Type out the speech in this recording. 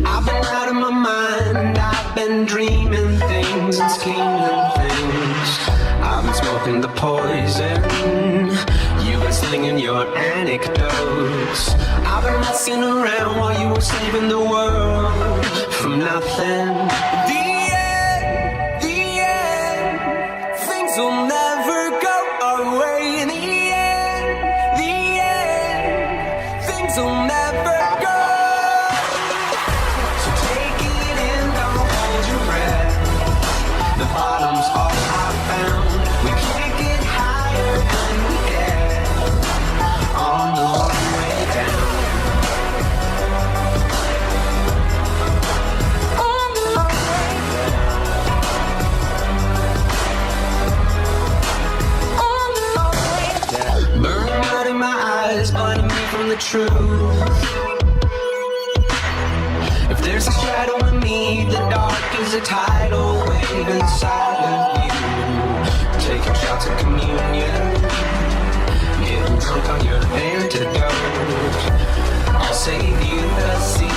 I've been out of my mind, I've been dreaming things and scheming things. I've been smoking the poison, you've been slinging your anecdotes. I've been messing around while you were saving the world from nothing. The end, things will never go our way. In the end, things will never go. So take it in, don't hold your breath. The bottom's all I found. We can't get higher than we get on the long way down. On the long way down. On the long way down. Burning out in my eyes, blinding me from the truth. If there's a shadow in me, the dark is a tidal wave inside of you. Taking shots of communion, getting drunk on your antidote. I'll save you the sea.